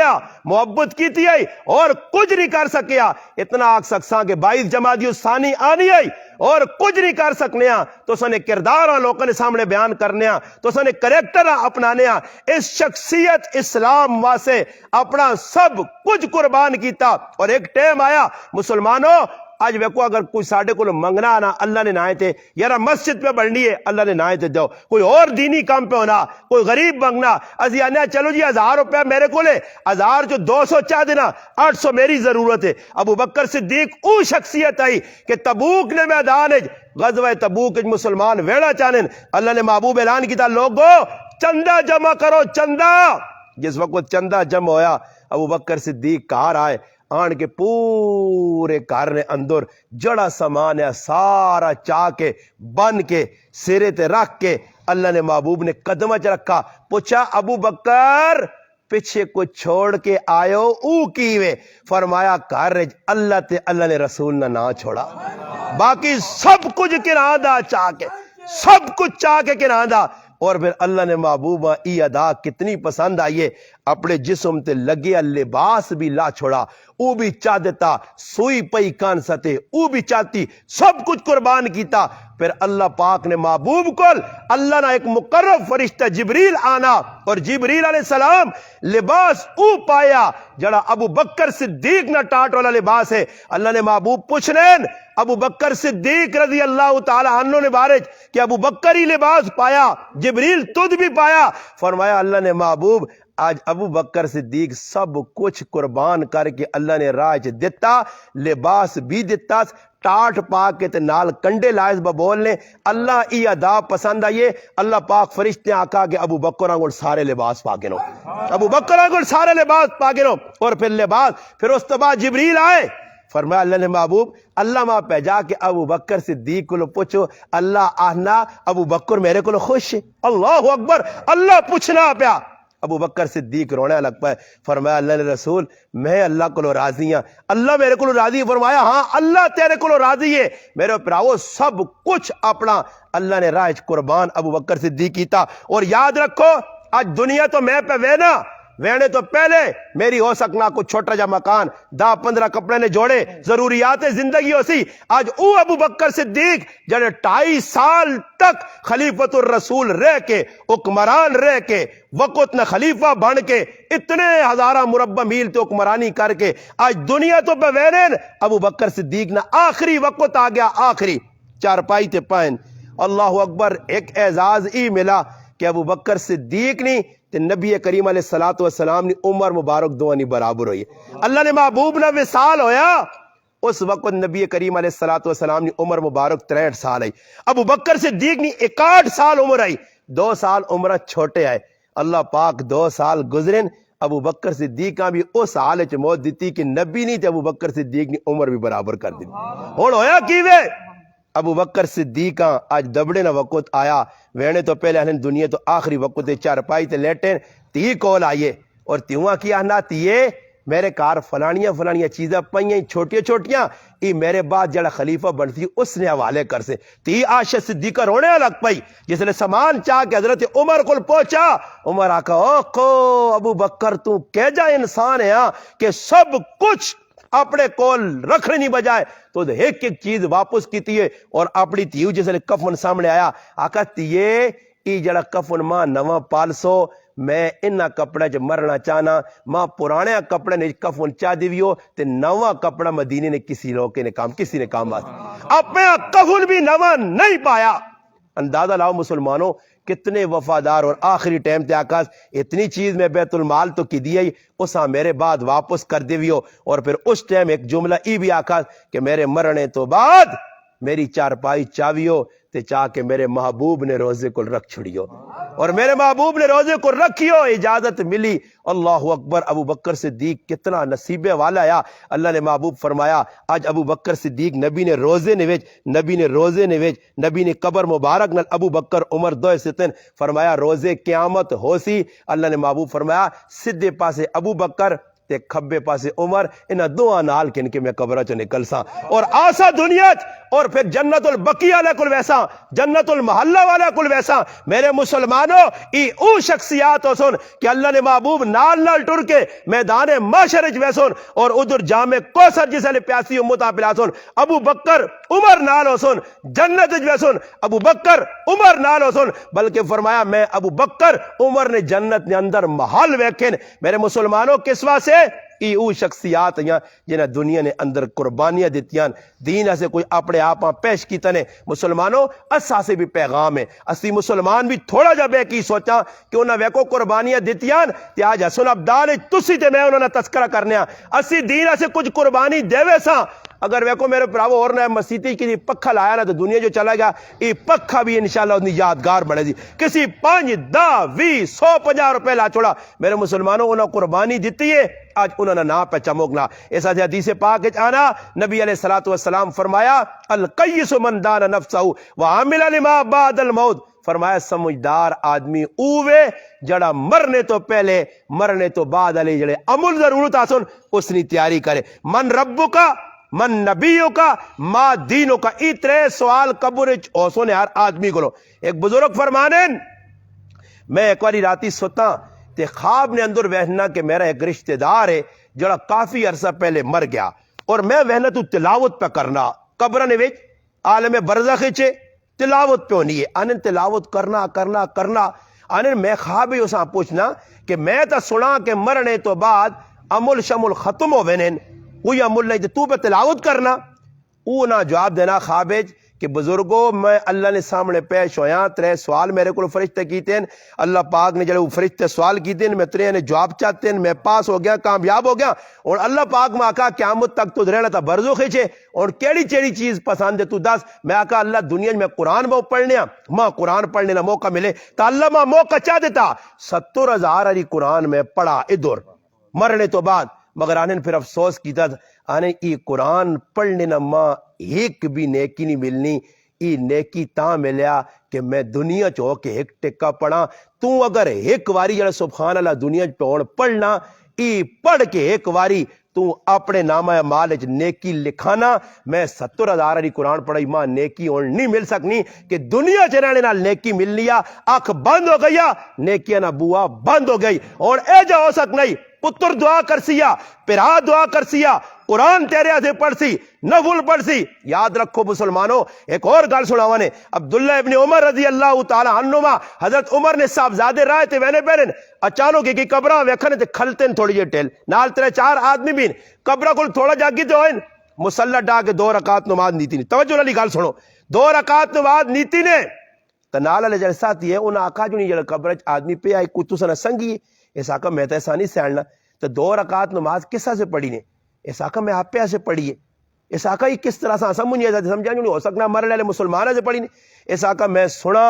محبت کیتی ہے اور کچھ نہیں کر سکیا اتنا آگ سکساں کہ 22 جمادی الثانی آنی ہے اور کچھ نہیں کر سکنے تو سنے کردار لوگوں نے سامنے بیان کرنے تو سنے کریکٹر اپنانے اس شخصیت اسلام واسے اپنا سب کچھ قربان کیتا اور ایک ٹائم آیا مسلمانوں اج ویکو اگر کوئی ساڈے کول منگنا نا اللہ نے نائے تے یار مسجد پہ بڑھنی ہے اللہ نے نائے تے دو، کوئی اور دینی کام پہ ہونا، کوئی غریب منگنا اسی آنے چلو جی 1000 روپے میرے کو لے 1000 جو 200 چاہ دینا 800 میری ضرورت ہے۔ ابو بکر صدیق او شخصیت آئی کہ تبوک نے میدان غزوہ تبوک مسلمان ویڑا چانن اللہ نے محبوب اعلان کیتا لوگو چندہ جمع کرو چندہ۔ جس وقت چندہ جمع ہویا ابو بکر صدیق کار آئے آن کے پورے گھر نے اندر جڑا سامان ہے سارا چاہ کے بن کے سرے تے رکھ کے اللہ نے محبوب نے قدمہ چ رکھا، پوچھا ابو بکر پیچھے کو چھوڑ کے آئے ہو او کیوے؟ فرمایا گھر اللہ تے اللہ نے رسول نہ چھوڑا، باقی سب کچھ کناں دا چاہ کے، سب کچھ چاہ کے کناں دا۔ اور پھر اللہ نے محبوبہ ای ادا کتنی پسند آئیے، اپنے جسم تے لگیا لباس بھی لا چھوڑا، او بھی چاہ دیتا، سوئی پئی کان ستے او بھی چاہتی، سب کچھ قربان کیتا۔ پھر اللہ پاک نے محبوب کول اللہ نے ایک مقرب فرشتہ جبریل آنا اور جبریل علیہ السلام لباس او پایا جڑا ابو بکر صدیق نہ ٹاٹ والا لباس ہے۔ اللہ نے محبوب پوچھنین ابو بکر صدیق رضی اللہ تعالی عنہ نے بارج کہ ابو بکر ہی لباس پایا، جبریل تجھ بھی پایا؟ فرمایا اللہ نے محبوب آج ابو بکر صدیق سب کچھ قربان کر کے اللہ نے راہ دیتا، لباس بھی دیتا، ٹاٹ پا کے تے نال کنڈے لائز بولنے اللہ ای ادا پسند آئیے۔ اللہ پاک فرشتے آقا کے ابو بکر آنگل سارے لباس پا کے نو، ابو بکر آنگل سارے لباس پا کے نو، اور پھر لباس پھر اس کے بعد جبریل آئے۔ فرمایا اللہ نے محبوب اللہ ماں پہ جا کے ابو بکر صدیق کو پوچھو اللہ آہنا ابو بکر میرے کو خوش ہے۔ اللہ اکبر، اللہ پوچھنا پیا، ابو بکر صدیق رونے لگ پائے۔ فرمایا اللہ نے رسول میں اللہ کو راضی ہاں، اللہ میرے کو راضی ہے۔ فرمایا ہاں اللہ تیرے کو راضی ہے میرے پراؤ، سب کچھ اپنا اللہ نے راہ قربان ابو بکر صدیق کیتا۔ اور یاد رکھو آج دنیا تو میں پہ وینا وینے تو پہلے میری ہو سکنا کو چھوٹا جا مکان 10-15 کپڑے نے جوڑے ضروریات زندگی ہو سی۔ آج او ابو بکر صدیق جڑے 2.5 سال تک خلیفۃ الرسول رہ کے حکمران رہ کے وقت نہ خلیفہ بن کے اتنے ہزارہ مربع میل تے حکمرانی کر کے آج دنیا تو بوینن ابو بکر صدیق نہ آخری وقت آ گیا، آخری چارپائی تے پائن۔ اللہ اکبر، ایک اعزاز ای ملا کہ ابو بکر صدیق نہیں تے نبی کریم علیہ السلام نے عمر مبارک دوانی برابر ہوئی۔ اللہ نے محبوب نہ وصال ہویا اس وقت نبی کریم علیہ السلام نے عمر مبارک 63 سال آئی، ابو بکر صدیق نے 61 سال عمر آئی، 2 سال عمرہ چھوٹے آئے۔ اللہ پاک 2 سال گزرن ابو بکر صدیق بھی اس حال چ موت دیتی کہ نبی نہیں تے ابو بکر صدیق نے عمر بھی برابر کر دی۔ ہن ہویا کیویں؟ ابو بکر صدیق آج دبڑے نہ وقت آیا وینے تو پہلے ہن دنیا تو آخری وقت چارپائی تے لیٹن تی کول آئیے اور تیواں کیا نہ تیے میرے کار فلانیاں چیزیں پئیاں چھوٹیاں چھوٹیاں ای میرے بعد جڑا خلیفہ بنتی اس نے حوالے کر سے۔ تی عائشہ صدیقہ رونے لگ پئی جس نے سامان چاہ کے حضرت عمر کو پہنچا۔ عمر آکھا اوکھو ابو بکر تو کہ جا انسان ہے کہ سب کچھ اپنے کول رکھنے نہیں بجائے تو ایک ایک چیز واپس کیتی ہے۔ اور اپنی تیو جس نے کفن سامنے آیا آکھا تیے ای جڑا کفن ماں نواں پالسو میں انہاں کپڑے چ مرنا چاہنا، ماں پرانے کپڑے نے کفن چاہ دیویو تے نواں کپڑا مدینے نے کسی نے کام اپنے کفن بھی نواں نہیں پایا۔ اندازہ لاؤ مسلمانوں کتنے وفادار، اور آخری ٹائم تے آکاس اتنی چیز میں بیت المال تو کی دی اسا میرے بعد واپس کر دیویو۔ اور پھر اس ٹائم ایک جملہ ای بھی آکاس کہ میرے مرنے تو بعد میری چارپائی چاویو تے چاہ کے میرے محبوب نے روزے کو رکھ چھڑیو، اور میرے محبوب نے روزے کو رکھیو، اجازت ملی۔ اللہ اکبر، ابو بکر صدیق کتنا نصیبے والا یا اللہ نے محبوب فرمایا آج ابو بکر صدیق نبی نے روزے نبی نے قبر مبارک نل ابو بکر عمر دو ستن فرمایا روزے قیامت ہو سی۔ اللہ نے محبوب فرمایا سدھے پاسے ابو بکر تے کھبے پاسے عمر، انہاں دعا نال کن کے میں قبرہ چ نکل سا اور آسا دنیا چ، اور پھر جنت البقیع والے کل ویسا، جنت المحلہ والے کل ویسا۔ میرے مسلمانوں ای او شخصیات ہو سن کہ اللہ نے محبوب نال ٹر کے میدان محشر وچ ویسن اور ادھر جامع کوثر جس نے پیاسی امت پلا سن ابو بکر عمر نال ہو سن، جنت وچ ویسن ابو بکر عمر نال ہو سن، بلکہ فرمایا میں ابو بکر عمر نے جنت نے اندر محل ویکھن۔ میرے مسلمانوں کس واسطے یہ وہ شخصیات ہیں جنہیں دنیا نے اندر قربانیاں دیتیاں دین سے کوئی اپنے آپ پیش کیتے نے مسلمانوں اسا سے بھی پیغام ہے اسی مسلمان بھی تھوڑا جا بے کی سوچاں کہ انہاں ویکو قربانیاں دیتیاں تے آج حسن عبدال تسی تے میں انہاں نے تذکرہ کرنے اسی دین سے کچھ قربانی دیوے ساں اگر ویکو میرے پراو اور نہ مسیتی کی پکھا لایا نا تو دنیا جو چلا گیا یہ پکھا بھی انشاءاللہ اتنی یادگار بڑھے دی کسی 5 10 20 100 50 روپے لا چھوڑا میرے مسلمانوں انہوں قربانی دیتی ہے آج انہوں نے نا پہ چمکنا اس حدیث پاک آنا نبی علیہ السلام فرمایا القیس من دان نفسہ وعمل لما بعد الموت فرمایا سمجھدار آدمی اوے جڑا مرنے تو پہلے مرنے تو بعد علی جڑے عمل ضرورت آسن اس نے تیاری کرے من ربو کا من نبیوں کا ما دینوں کا اترے سوال قبر اوسوں نے ہر آدمی کو لو ایک بزرگ فرمانین میں ایک واری راتی سوتا تے خواب نے اندر وہنا کہ میرا ایک رشتہ دار ہے جڑا کافی عرصہ پہلے مر گیا اور میں وہنا تو تلاوت پہ کرنا قبر نے وچ عالم برزخ چے تلاوت پہ ہونی ہے انن تلاوت کرنا انن میں خواب ہی اساں پوچھنا کہ میں تا سنا کہ مرنے تو بعد عمل شمل ختم ہو وینن کوئی عمل نہیں تو پہ تلاوت کرنا او نہ جواب دینا خوابج کہ بزرگوں میں اللہ نے سامنے پیش ہویا 3 سوال میرے کو فرشتے کیتے ہیں اللہ پاک نے جڑے فرشتے سوال کیتے ہیں میں 3 نے جواب چاہتے ہیں میں پاس ہو گیا کامیاب ہو گیا اور اللہ پاک میں آکا قیامت تک تو رہنا تھا برزو کھیچے اور کیڑی چیز پسند ہے تو دس میں آکا اللہ دنیا میں قرآن میں پڑھنے ماں قرآن پڑھنے کا موقع ملے تو اللہ ماں موقع چاہ دیتا 70,000 علی قرآن میں پڑھا ادھر مرنے تو بعد مگر آنے پھر افسوس کیتا آنے ای قرآن پڑھنے نہ ماں ایک بھی نیکی نہیں ملنی ای نیکی تاں ملیا کہ میں دنیا چو کے ایک ٹکا پڑھا تو اگر ایک واری جڑا سبحان اللہ دنیا چو پڑھنا ای پڑھ کے ایک واری تو اپنے نامہ مال نیکی لکھانا میں 70,000 علی قرآن پڑھائی ماں نیکی اور نہیں مل سکنی کہ دنیا چرانے نال نیکی مل لیا آنکھ بند ہو گیا نیکیاں نہ بوا بند ہو گئی اور اے جا ہو سک نہیں پتر دعا کر سیا پرا دعا کر سیا قرآن تیرے سے پڑھ سی نفل پڑھ سی یاد رکھو مسلمانوں ایک اور گل سناوا نے عبداللہ ابن عمر رضی اللہ تعالی عنہما حضرت عمر نے صاحبزادے رائے تے وینے بیرن اچانک کی قبراں ویکھنے تے کھلتے تھوڑی جے ٹیل نال 3-4 آدمی بھی قبراں کول تھوڑا جاگی تے ہوئن مصلی ڈا کے 2 رکعت نماز نیتی نے توجہ والی گل سنو 2 رکعت نماز نیتی نے تے نال والے جڑے ساتھی ہے انہاں آکھا جو نہیں جڑا قبر وچ آدمی پہ آئی کوئی تساں سنگی اس آکھا میں تے ایسا نہیں سیڑنا تو 2 رکعت نماز کسا سے پڑھی نے اس آقا میں آپ پہ سے پڑھیے اس آقا یہ کس طرح سے سمجھے سمجھا نہیں ہو سکنا مرنے والے مسلمانوں سے پڑھی نہیں اس آقا میں سنا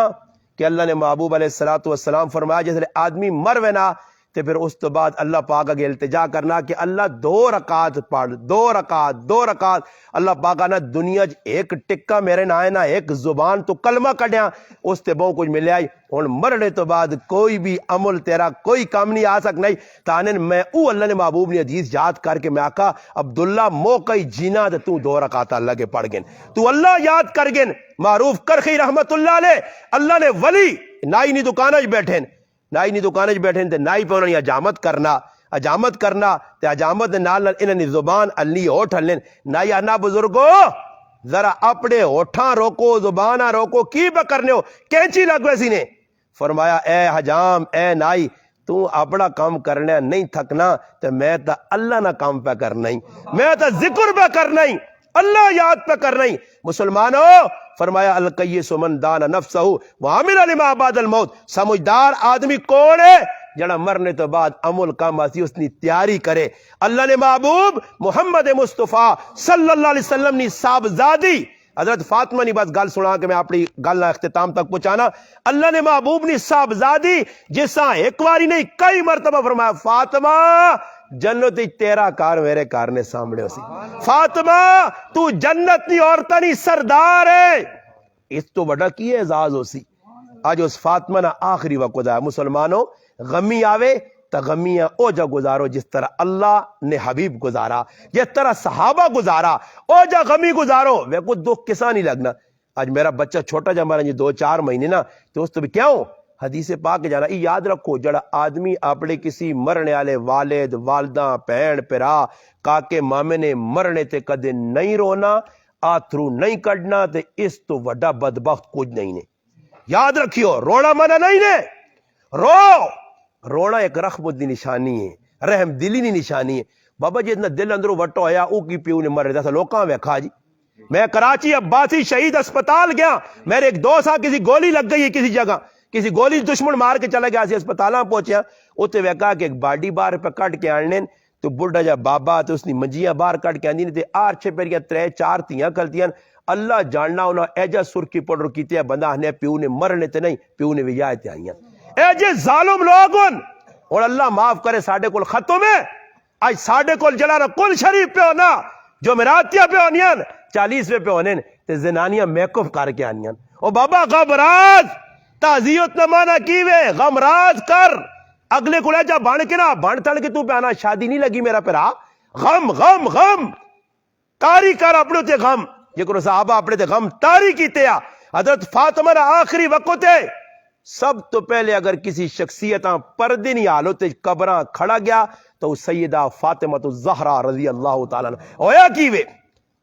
کہ اللہ نے محبوب علیہ السلام فرمایا جیسے آدمی مر وینا تو پھر اس تو بعد اللہ پاک اگے التجا کرنا کہ اللہ 2 رکعت پڑھ 2 رکعت اللہ پاک آنا دنیا ایک ٹکا میرے نہ آئے نہ ایک زبان تو کلمہ کڈیا اس تے بہت کچھ ملے آئی اور مرنے تو بعد کوئی بھی عمل تیرا کوئی کام نہیں آ سک نہیں تانن میں او اللہ نے محبوب نے حدیث یاد کر کے میں آقا عبداللہ موقع جینا تے تو 2 رکعت اللہ کے پڑھ گن تو اللہ یاد کر گن معروف کرخی رحمت اللہ علیہ اللہ نے ولی نائی نی دکانہ بیٹھیں نائی نی دکانہ بیٹھیں تے نائی پہ انہوں نے اجامت کرنا تے اجامت نال انہوں نے زبان علی ہوٹھ ہلن نائی آنا بزرگو ذرا اپنے ہوٹھاں روکو زبانہ روکو کی پہ کرنے ہو کینچی لگ ویسی نے فرمایا اے حجام اے نائی تو اپنا کام کرنے نہیں تھکنا تے میں تا اللہ نہ کام پہ کرنا ہی میں تا ذکر پہ کرنا ہی اللہ یاد پہ کرنا ہی مسلمانوں فرمایا القیس من دان نفسہ وعمل لما بعد الموت سمجھدار آدمی کون ہے جڑا مرنے تو بعد عمل کام آسی اس نے تیاری کرے اللہ نے محبوب محمد مصطفیٰ صلی اللہ علیہ وسلم نے صاحبزادی حضرت فاطمہ نے بس گل سنا کہ میں اپنی گل اختتام تک پہنچانا اللہ نے محبوب نے صاحبزادی جسا ایک واری نہیں کئی مرتبہ فرمایا فاطمہ جنت تیرا کار میرے کار نے سامنے ہو سی فاطمہ تو جنت نی عورتہ نی سردار ہے اس تو بڑا کی اعزاز ہو سی آج اس فاطمہ نا آخری وقت ہے مسلمانوں غمی آوے تا غمیاں او جا گزارو جس طرح اللہ نے حبیب گزارا جس طرح صحابہ گزارا او جا غمی گزارو وہ کو دکھ کسا نہیں لگنا آج میرا بچہ چھوٹا جا ہمارا 2-4 مہینے نا تو اس تو بھی کیا ہوں حدیث پاک جانا یہ یاد رکھو جڑا آدمی اپنے کسی مرنے والے والد والدہ بہن پرا کاکے مامے نے مرنے تے کدے نہیں رونا آتھرو نہیں کڈنا تے اس تو وڈا بدبخت کچھ نہیں نے یاد رکھیو رونا منع نہیں نے رونا ایک رحمت دی نشانی ہے رحم دلی نی نشانی ہے بابا جی اتنا دل اندروں وٹو ہویا او کی پیو نے مر رہا تھا لوکاں ویکھا جی. میں کراچی عباسی شہید اسپتال گیا, میرے ایک دوست کسی گولی لگ گئی ہے کسی جگہ, کسی گولی دشمن مار کے چلا گیا, اسی اسپتالاں پہنچیا اتنے ویکھا کہ ایک باڈی باہر پہ کٹ کے آنے تو بڑھا جا بابا تو اس نے منجیاں باہر کٹ کے آندی نے تے آر چھے پیریاں 3-4 تیاں کلتیاں. اللہ جاننا انہاں ایجا سرکی پوڈر کیتے بندہ ہنے پیو نے مرنے تے نہیں پیو نے وجائے تے آئیاں. اے جے ظالم لوگن اور اللہ معاف کرے ساڈے کول ختم ہے آج ساڈے کول جڑا کل شریف پہ ہونا جو مراتیاں پہ ہونیاں 40ویں پہ ہونے تے زنانیاں میک اپ کر کے آنیاں. او بابا غمراز تعزیت نہ مانا کیوے غمراز کر اگلے کو جا بان کے نا بان تڑ کے تو پہ آنا شادی نہیں لگی میرا پیرا غم غم غم تاری کر اپنے تے غم جکر صحابہ اپنے تے غم تاری کیتے آ. حضرت فاطمہ نا آخری وقت ہے سب تو پہلے اگر کسی شخصیتاں پردے نہیں حال ہوتے قبراں کھڑا گیا تو سیدہ فاطمہ الزہرا رضی اللہ تعالیٰ ہویا کیوے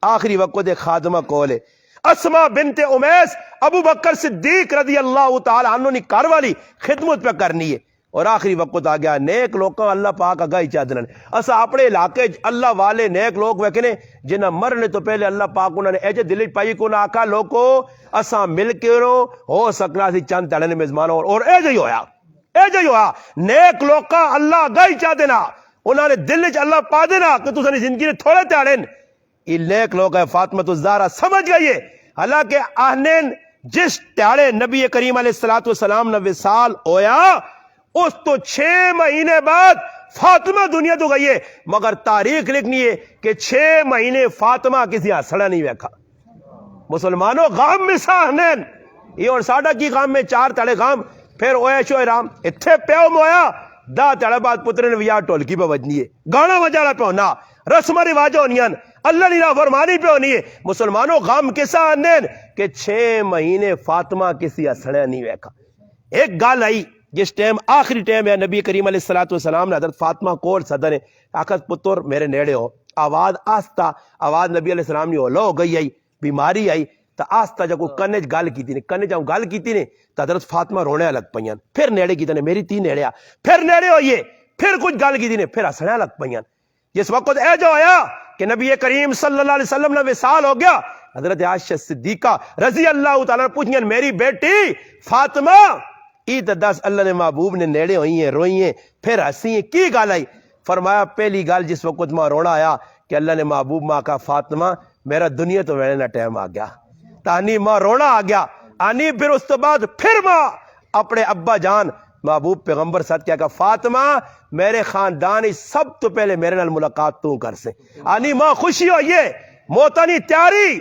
آخری وقت خادمہ کولے اسما بنت امیس ابو بکر صدیق رضی اللہ تعالیٰ عنہ نے کار والی خدمت پہ کرنی ہے اور آخری وقت آ گیا نیک لوکاں اللہ پاک اگائی چادنن اسا اپنے علاقے اللہ والے نیک لوگ ویکھنے جنہ مرنے تو پہلے اللہ پاک انہوں نے ایجے دل پائی کو نہ آکا لوکو اسا مل کے ہو سکنا سی چند تڑنے میزبانوں اور ایجے ہی ہویا نیک لوکاں اللہ اگائی چا دینا انہوں نے دل چ اللہ پا دینا کہ تسانی زندگی نے تھوڑے تاڑن. یہ نیک لوگ ہے فاطمہ الزہرا سمجھ گئی ہے حالانکہ آہنین جس تیارے نبی کریم علیہ السلام نے وصال ہویا اس تو 6 مہینے بعد فاطمہ دنیا تو گئی ہے مگر تاریخ لکھنی ہے کہ 6 مہینے فاطمہ کسی ہسڑا نہیں ویکھا. مسلمانوں غام میں ساہنین یہ اور ساڑھا کی غام میں 4 تڑے غام پھر اوے شو رام اتھے پیو مویا 10 تڑے بعد پتر نے ویا ٹولکی پہ وجنی ہے گانا وجانا پہ ہونا رسم رواج ہونیاں اللہ نے فرمانی پہ ہونی ہے. مسلمانوں غام کے ساہنین کہ 6 مہینے فاطمہ کسی ہسڑا نہیں ویکھا. ایک گال آئی جس ٹائم آخری ٹائم ہے نبی کریم علیہ السلام نے حضرت فاطمہ کول صدر آخت پتر میرے نیڑے ہو آواز آستا آواز نبی علیہ السلام نے ہو گئی آئی بیماری آئی تو آستا جب کنج گل کی تھی کنج جب گل کی تھی تو حضرت فاطمہ رونے لگ پئیاں پھر نیڑے کی میری تی نیڑے آ پھر نیڑے ہوئیے پھر کچھ گل کی تھی پھر ہسنے لگ پئیاں. جس وقت اے جو آیا کہ نبی کریم صلی اللہ علیہ وسلم نے وصال ہو گیا حضرت عائشہ صدیقہ رضی اللہ تعالیٰ پوچھیں میری بیٹی فاطمہ عید 10 اللہ نے محبوب نے نیڑے ہوئی ہیں روئی ہیں پھر ہنسی ہیں کی گال آئی. فرمایا پہلی گال جس وقت ماں رونا آیا کہ اللہ نے محبوب ماں کا فاطمہ میرا دنیا تو وینے نہ ٹائم آ گیا تانی ماں رونا آ گیا آنی پھر اس تو بعد پھر ماں اپنے ابا جان محبوب پیغمبر ساتھ کیا کہ فاطمہ میرے خاندان سب تو پہلے میرے نال ملاقات تو کر سے آنی ماں خوشی ہوئیے موتانی تیاری.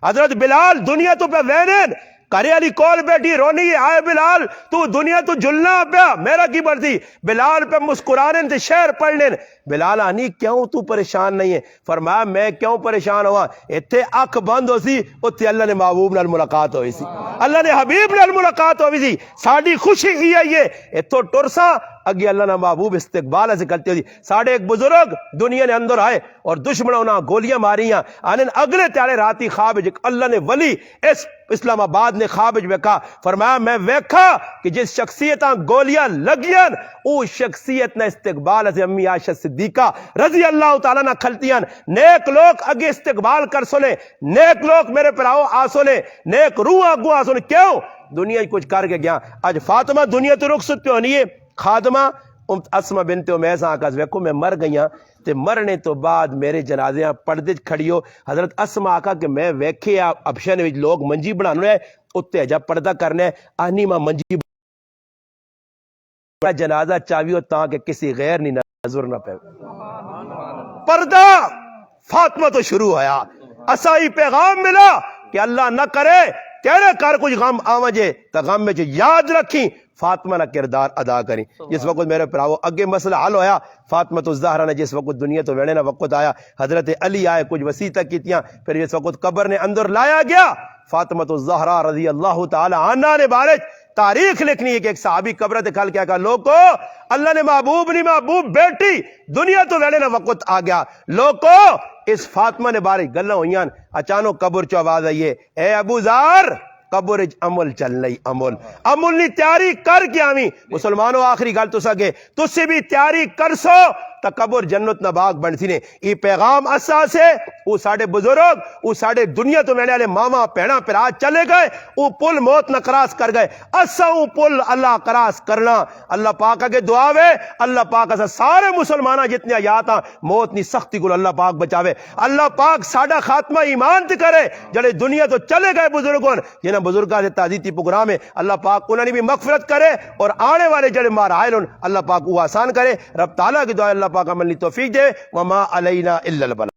حضرت بلال دنیا تو پہ وینن کرے علی کول بیٹھی رونی آئے بلال تو دنیا تو جلنا پیا میرا کی برتی بلال پہ مسکرانے تے شعر پڑھنے بلال آنی کیوں تو پریشان نہیں ہے. فرمایا میں کیوں پریشان ہوا اتھے اکھ بند ہو سی اتھے اللہ نے محبوب نال ملاقات ہوئی سی اللہ نے حبیب نال ملاقات ہوئی سی ساڑی خوشی ہی ہے یہ اتھو ٹرسا اگے اللہ نے محبوب استقبال سے کرتے ہوئی ساڑھے ایک بزرگ دنیا نے اندر آئے اور دشمنوں نے گولیاں ماریاں آنن اگلے تیارے راتی خواب اللہ نے ولی اس اسلام آباد نے خواب ویکھا فرمایا میں ویکھا کہ جس شخصیتاں گولیاں لگیاں او شخصیت نے استقبال سے امی عائشہ صدیقہ رضی اللہ تعالیٰ نہ کھلتیاں نیک لوگ اگے استقبال کر سنے نیک لوگ میرے پراؤ آ سنے نیک روح آگو آ سنے کیوں دنیا کچھ کر کے گیا. آج فاطمہ دنیا تو رخصت پہ ہونی ہے خادمہ اسما بنت امیس آکاز ویکھو میں مر گئیاں تے مرنے تو بعد میرے جنازیاں پردے کھڑی ہو حضرت اسما آکا کہ میں ویکھے ابشن وچ لوگ منجی بنانے اتنے جب پردہ کرنے آنی ماں منجی جنازہ چاویو تاکہ کسی غیر نہیں نظر نہ پہ پردہ فاطمہ تو شروع ہویا اسائی پیغام ملا کہ اللہ نہ کرے تیرے کار کچھ غم آوجے تا غم میں جو یاد رکھیں فاطمہ نہ کردار ادا کریں. جس وقت میرے پراؤ اگے مسئلہ حل ہویا فاطمہ الزہرا نے جس وقت دنیا تو ویڑے نہ وقت آیا حضرت علی آئے کچھ وسیعتہ کیتیاں پھر جس وقت قبر نے اندر لایا گیا فاطمہ الزہرا رضی اللہ تعالی عنہا نے بارج تاریخ لکھنی ہے کہ ایک صحابی قبر دکھال کیا کہا لوگو اللہ نے محبوب نہیں محبوب بیٹی دنیا تو ویڑے نہ وقت آ گیا لوگو اس فاطمہ نے بارج گلہ ہوئیاں اچانک قبر چو آواز آئیے اے ابو ذر قبر عمل چلنا عمل نہیں تیاری کر کے آویں مسلمانوں آخری گل تو سکے تسی بھی تیاری کر سو تا قبر جنت نہ باغ بنتی نے یہ پیغام اسا سے وہ ساڑے بزرگ وہ ساڑے دنیا تو مینے والے ماما پیڑا پر آج چلے گئے وہ پل موت نہ کراس کر گئے اسا وہ پل اللہ کراس کرنا اللہ پاک کے دعا وے اللہ پاک اسا سارے مسلمانہ جتنے آیاتاں موت نی سختی کو اللہ پاک بچاوے اللہ پاک ساڑا خاتمہ ایمان تے کرے جڑے دنیا تو چلے گئے بزرگوں جنہاں بزرگاں سے تعزیتی پروگرام ہے اللہ پاک انہوں نے بھی مغفرت کرے اور آنے والے جڑے مارائل اللہ پاک وہ آسان کرے رب تعالیٰ کی دعا اللہ پاک عمل توفیق دے وما علینا الا البلاغ